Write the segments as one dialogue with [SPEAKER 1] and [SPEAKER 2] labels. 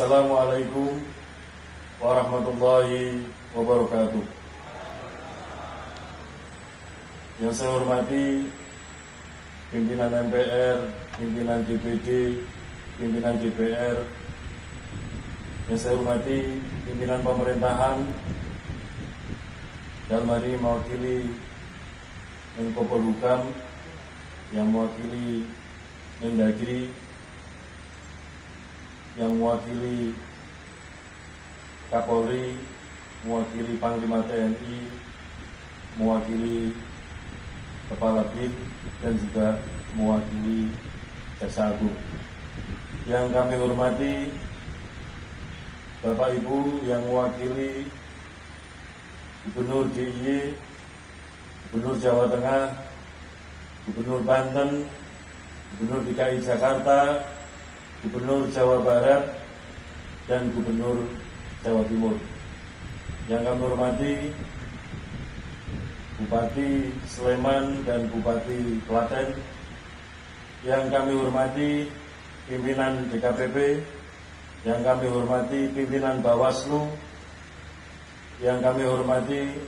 [SPEAKER 1] Assalamualaikum warahmatullahi wabarakatuh. Yang saya hormati pimpinan MPR, pimpinan DPD, pimpinan DPR. Yang saya hormati pimpinan pemerintahan, dalam hari ini mewakili Menko Polhukam, yang mewakili Mendagri, yang mewakili Kapolri, mewakili Panglima TNI, mewakili Kepala BIN, dan juga mewakili Jaksa Agung. Yang kami hormati Bapak Ibu yang mewakili Gubernur DIY, Gubernur Jawa Tengah, Gubernur Banten, Gubernur DKI Jakarta, Gubernur Jawa Barat, dan Gubernur Jawa Timur. Yang kami hormati Bupati Sleman dan Bupati Klaten. Yang kami hormati pimpinan DKPP. Yang kami hormati pimpinan Bawaslu. Yang kami hormati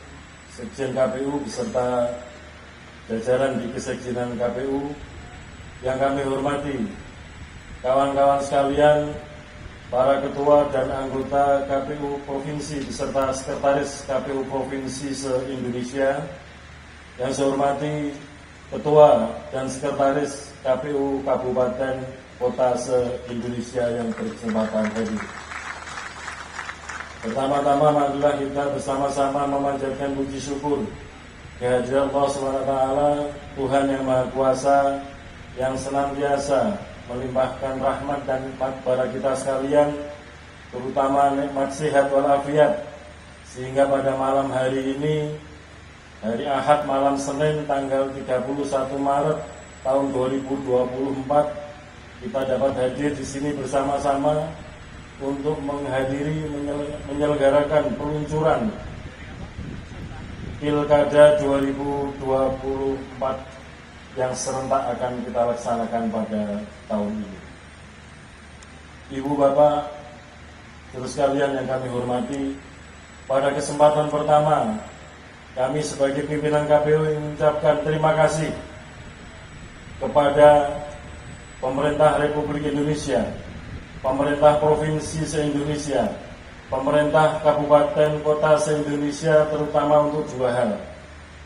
[SPEAKER 1] Sekjen KPU beserta jajaran di Kesekjenan KPU. Yang kami hormati kawan-kawan sekalian, para ketua dan anggota KPU Provinsi beserta sekretaris KPU Provinsi se-Indonesia. Yang saya hormati ketua dan sekretaris KPU Kabupaten Kota se-Indonesia yang berkesempatan hadir. Pertama-tama marilah kita bersama-sama memanjatkan puji syukur kehadirat Allah SWT, Tuhan yang Maha Kuasa, yang senantiasa melimpahkan rahmat dan nikmat kepada kita sekalian, terutama nikmat sehat walafiat, sehingga pada malam hari ini, hari Ahad malam Senin tanggal 31 Maret tahun 2024, kita dapat hadir di sini bersama-sama untuk menghadiri menyelenggarakan peluncuran Pilkada 2024 yang serentak akan kita laksanakan pada tahun ini. Ibu Bapak, terus sekalian yang kami hormati, pada kesempatan pertama kami sebagai pimpinan KPU mengucapkan terima kasih kepada pemerintah Republik Indonesia, pemerintah provinsi se-Indonesia, pemerintah kabupaten kota se-Indonesia, terutama untuk dua hal.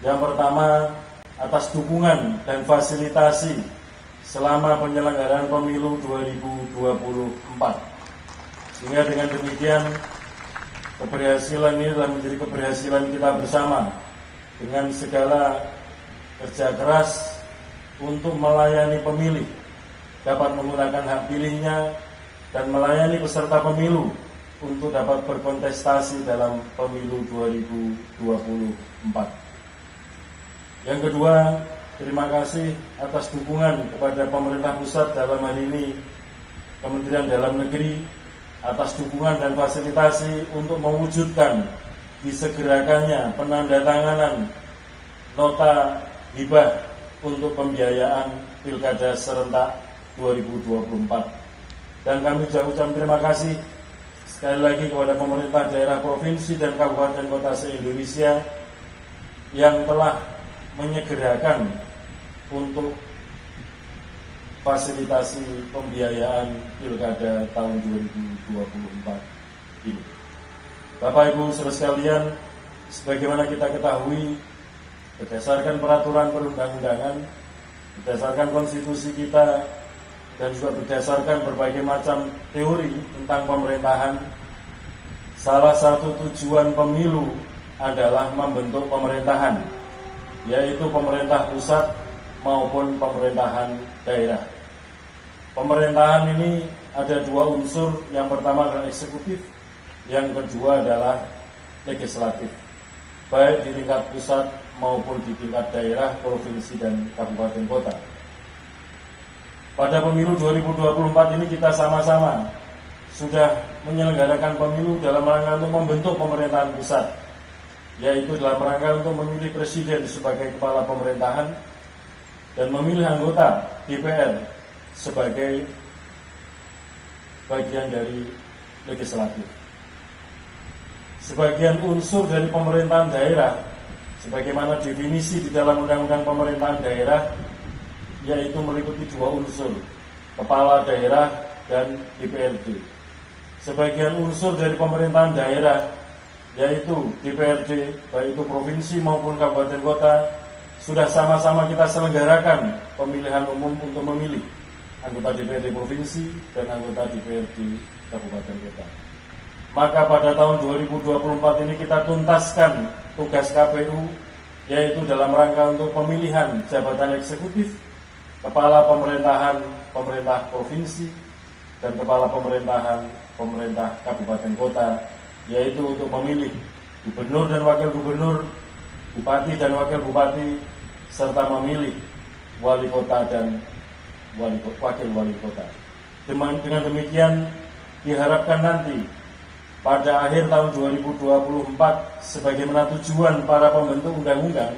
[SPEAKER 1] Yang pertama, atas dukungan dan fasilitasi selama penyelenggaraan pemilu 2024. Sehingga dengan demikian, keberhasilan ini adalah menjadi keberhasilan kita bersama dengan segala kerja keras untuk melayani pemilih, dapat menggunakan hak pilihnya, dan melayani peserta pemilu untuk dapat berkontestasi dalam pemilu 2024. Yang kedua, terima kasih atas dukungan kepada pemerintah pusat, dalam hal ini Kementerian Dalam Negeri, atas dukungan dan fasilitasi untuk mewujudkan disegerakannya penandatanganan nota hibah untuk pembiayaan Pilkada serentak 2024. Dan kami juga ucapkan terima kasih sekali lagi kepada pemerintah daerah provinsi dan kabupaten kota se-Indonesia yang telah menyegerakan untuk fasilitasi pembiayaan Pilkada tahun 2024 ini. Bapak Ibu saudara sekalian, sebagaimana kita ketahui, berdasarkan peraturan perundang-undangan, berdasarkan konstitusi kita, dan juga berdasarkan berbagai macam teori tentang pemerintahan, salah satu tujuan pemilu adalah membentuk pemerintahan, yaitu pemerintah pusat maupun pemerintahan daerah. Pemerintahan ini ada dua unsur, yang pertama adalah eksekutif, yang kedua adalah legislatif, baik di tingkat pusat maupun di tingkat daerah, provinsi, dan kabupaten kota. Pada pemilu 2024 ini kita sama-sama sudah menyelenggarakan pemilu dalam rangka untuk membentuk pemerintahan pusat, yaitu dalam rangka untuk memilih presiden sebagai kepala pemerintahan dan memilih anggota DPR sebagai bagian dari legislatif. Sebagian unsur dari pemerintahan daerah, sebagaimana definisi di dalam Undang-Undang Pemerintahan Daerah, yaitu meliputi dua unsur, kepala daerah dan DPRD. Sebagian unsur dari pemerintahan daerah, yaitu DPRD, baik itu provinsi maupun kabupaten kota, sudah sama-sama kita selenggarakan pemilihan umum untuk memilih anggota DPRD provinsi dan anggota DPRD kabupaten kota. Maka pada tahun 2024 ini kita tuntaskan tugas KPU, yaitu dalam rangka untuk pemilihan jabatan eksekutif, kepala pemerintahan pemerintah provinsi, dan kepala pemerintahan pemerintah kabupaten kota, yaitu untuk memilih gubernur dan wakil gubernur, bupati dan wakil bupati, serta memilih wali kota dan wakil wali kota. Dengan demikian diharapkan nanti pada akhir tahun 2024 sebagaimana tujuan para pembentuk undang-undang,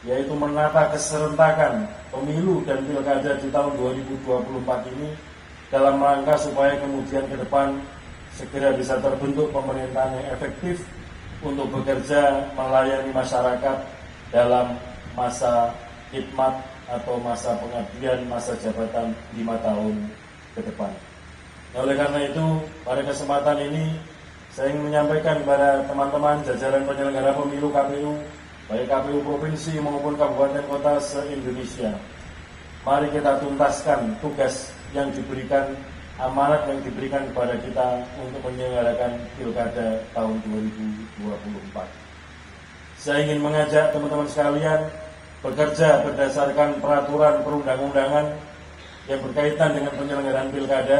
[SPEAKER 1] yaitu menata keserentakan pemilu dan pilkada di tahun 2024 ini dalam rangka supaya kemudian ke depan segera bisa terbentuk pemerintahan yang efektif untuk bekerja melayani masyarakat dalam masa khidmat atau masa pengabdian, masa jabatan 5 tahun ke depan. Nah, oleh karena itu, pada kesempatan ini saya ingin menyampaikan kepada teman-teman jajaran penyelenggara pemilu KPU, baik KPU provinsi maupun kabupaten kota se-Indonesia. Mari kita tuntaskan tugas yang diberikan, amanat yang diberikan kepada kita untuk menyelenggarakan pilkada tahun 2024. Saya ingin mengajak teman-teman sekalian bekerja berdasarkan peraturan perundang-undangan yang berkaitan dengan penyelenggaraan pilkada,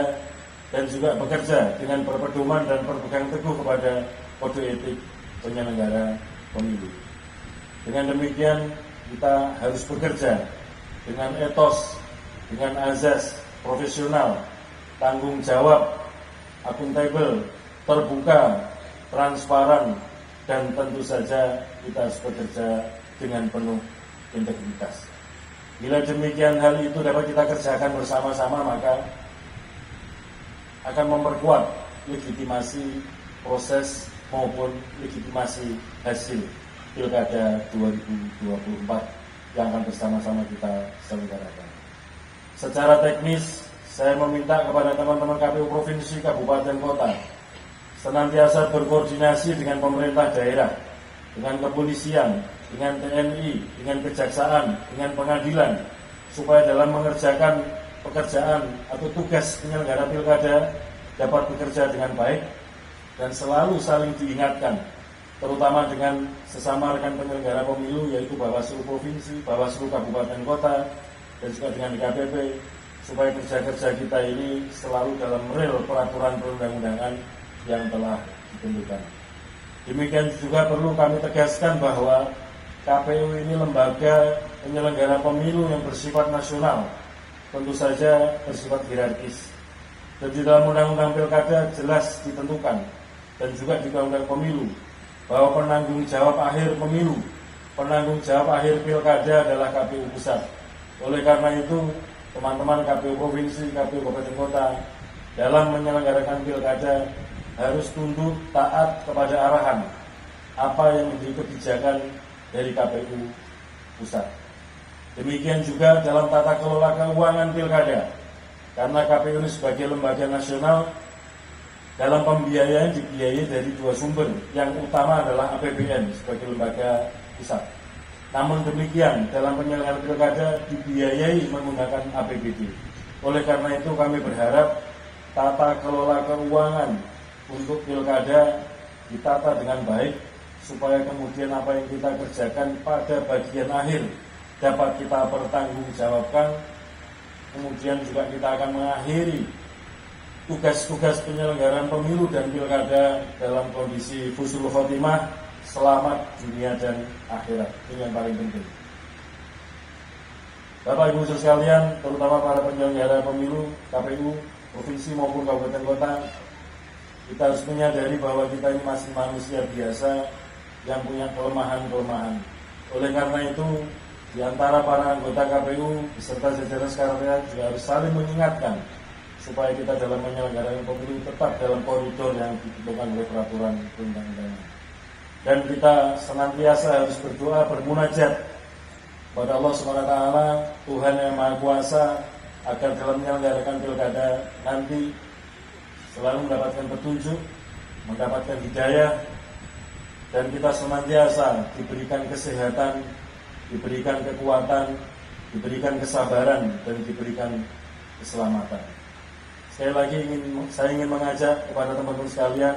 [SPEAKER 1] dan juga bekerja dengan berpedoman dan berpegang teguh kepada kode etik penyelenggara pemilu. Dengan demikian kita harus bekerja dengan etos, dengan azas profesional, tanggung jawab, akuntabel, terbuka, transparan, dan tentu saja kita harus bekerja dengan penuh integritas. Bila demikian hal itu dapat kita kerjakan bersama-sama, maka akan memperkuat legitimasi proses maupun legitimasi hasil pilkada 2024 yang akan bersama-sama kita selenggarakan. Secara teknis, saya meminta kepada teman-teman KPU provinsi, kabupaten, kota senantiasa berkoordinasi dengan pemerintah daerah, dengan kepolisian, dengan TNI, dengan kejaksaan, dengan pengadilan, supaya dalam mengerjakan pekerjaan atau tugas penyelenggara pilkada dapat bekerja dengan baik dan selalu saling diingatkan, terutama dengan sesama rekan penyelenggara pemilu, yaitu Bawaslu provinsi, Bawaslu kabupaten kota, dan juga dengan DKPP, supaya kerja-kerja kita ini selalu dalam rel peraturan perundang-undangan yang telah ditentukan. Demikian juga perlu kami tegaskan bahwa KPU ini lembaga penyelenggara pemilu yang bersifat nasional, tentu saja bersifat hierarkis. Dan di dalam undang-undang pilkada jelas ditentukan, dan juga di undang-undang pemilu, bahwa penanggung jawab akhir pemilu, penanggung jawab akhir pilkada adalah KPU pusat. Oleh karena itu, teman-teman KPU provinsi, KPU kabupaten kota, dalam menyelenggarakan pilkada harus tunduk taat kepada arahan apa yang menjadi kebijakan dari KPU pusat. Demikian juga dalam tata kelola keuangan pilkada, karena KPU ini sebagai lembaga nasional, dalam pembiayaan dibiayai dari dua sumber. Yang utama adalah APBN sebagai lembaga pusat. Namun demikian, dalam penyelenggaraan pilkada dibiayai menggunakan APBD. Oleh karena itu kami berharap tata kelola keuangan untuk pilkada ditata dengan baik, supaya kemudian apa yang kita kerjakan pada bagian akhir dapat kita pertanggungjawabkan. Kemudian juga kita akan mengakhiri tugas-tugas penyelenggaraan pemilu dan pilkada dalam kondisi husnul khotimah, selamat dunia dan akhirat. Ini yang paling penting. Bapak Ibu sekalian, terutama para penyelenggara pemilu KPU provinsi maupun kabupaten kota, kita harus menyadari bahwa kita ini masih manusia biasa yang punya kelemahan-kelemahan. Oleh karena itu, di antara para anggota KPU beserta jajaran sekretariat juga harus saling mengingatkan supaya kita dalam menyelenggarakan pemilu tetap dalam koridor yang ditentukan oleh peraturan perundang-undangan. Dan kita senantiasa harus berdoa, bermunajat kepada Allah SWT, Tuhan yang Maha Kuasa, agar dalam menyelenggarakan pilkada nanti selalu mendapatkan petunjuk, mendapatkan hidayah, dan kita senantiasa diberikan kesehatan, diberikan kekuatan, diberikan kesabaran, dan diberikan keselamatan. Sekali lagi saya ingin mengajak kepada teman-teman sekalian,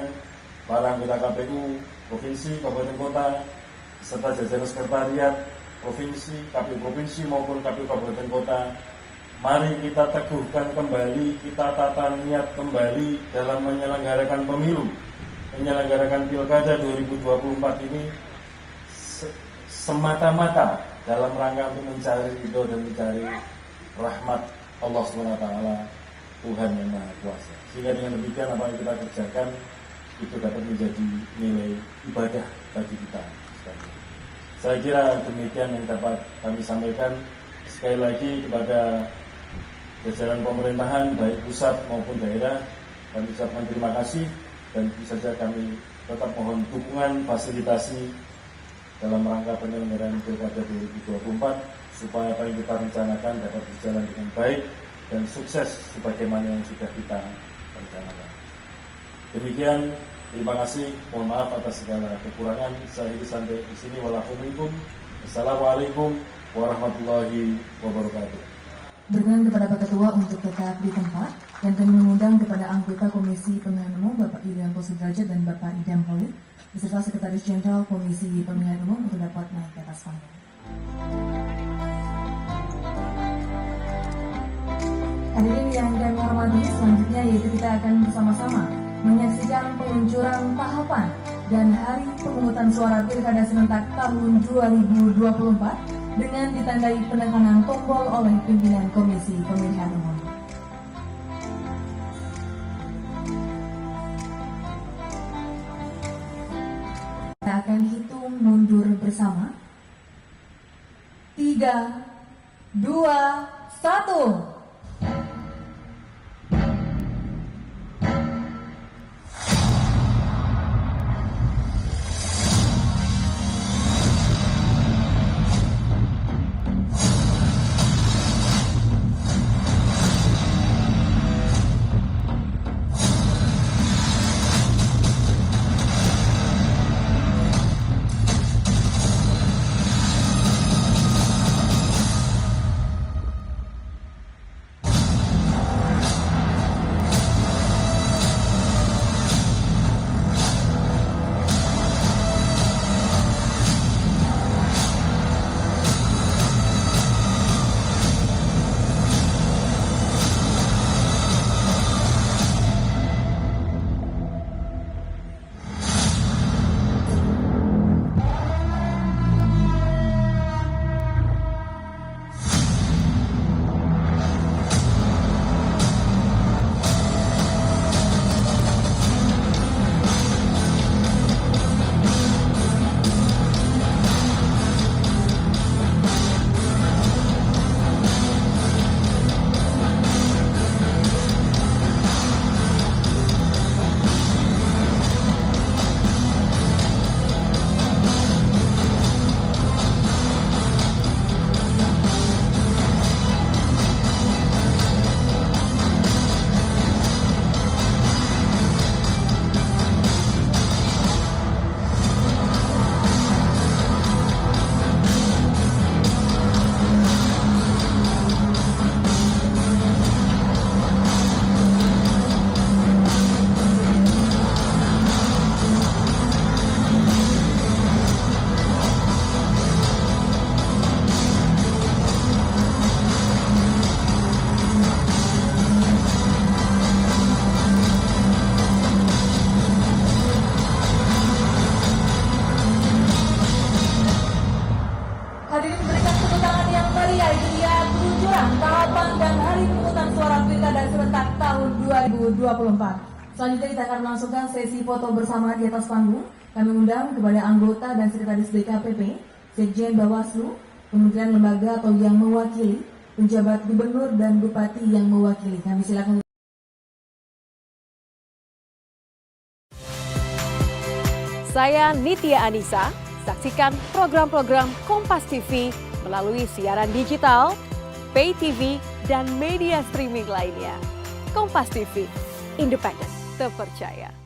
[SPEAKER 1] para anggota KPU Provinsi, Kabupaten Kota, serta jajaran sekretariat Provinsi, KPU Provinsi maupun KPU Kabupaten Kota, mari kita teguhkan kembali, kita tata niat kembali dalam menyelenggarakan pemilu, menyelenggarakan pilkada 2024 ini semata-mata dalam rangka untuk mencari ridho dan mencari rahmat Allah SWT, Tuhan yang Maha Kuasa. Sehingga dengan demikian apa yang kita kerjakan itu dapat menjadi nilai ibadah bagi kita. Saya kira demikian yang dapat kami sampaikan. Sekali lagi kepada jajaran pemerintahan baik pusat maupun daerah, kami ucapkan terima kasih, dan tentu saja kami tetap mohon dukungan fasilitasi dalam rangka penyelenggaraan Pilkada 2024 supaya apa yang kita rencanakan dapat berjalan dengan baik dan sukses sebagaimana yang sudah kita rencanakan. Demikian, terima kasih. Mohon maaf atas segala kekurangan. Saya sampai di sini. Wassalamualaikum warahmatullahi wabarakatuh.
[SPEAKER 2] Berkenan kepada Pak Ketua untuk tetap di tempat, dan kami mengundang kepada anggota Komisi Pemilihan Umum Bapak Idam Sudrajat dan Bapak Idam Holid, beserta Sekretaris Jenderal Komisi Pemilihan Umum untuk dapat naik ke atas panggung. Hadirin yang kami hormati, selanjutnya yaitu kita akan bersama-sama menyaksikan peluncuran tahapan dan hari pemungutan suara Pilkada serentak tahun 2024 dengan ditandai penekanan tombol oleh pimpinan Komisi Pemilihan Umum. Kita akan hitung mundur bersama. 3, 2, 1. Pilkada serentak tahun 2024. Selanjutnya kita akan melangsungkan sesi foto bersama di atas panggung. Kami undang kepada anggota dan sekretaris DKPP, Sekjen Bawaslu, kementerian lembaga atau yang mewakili, penjabat gubernur dan bupati yang mewakili. Kami silakan.
[SPEAKER 3] Saya Nitya Anissa. Saksikan program-program Kompas TV melalui siaran digital, pay TV, dan media streaming lainnya. Kompas TV, independen, terpercaya.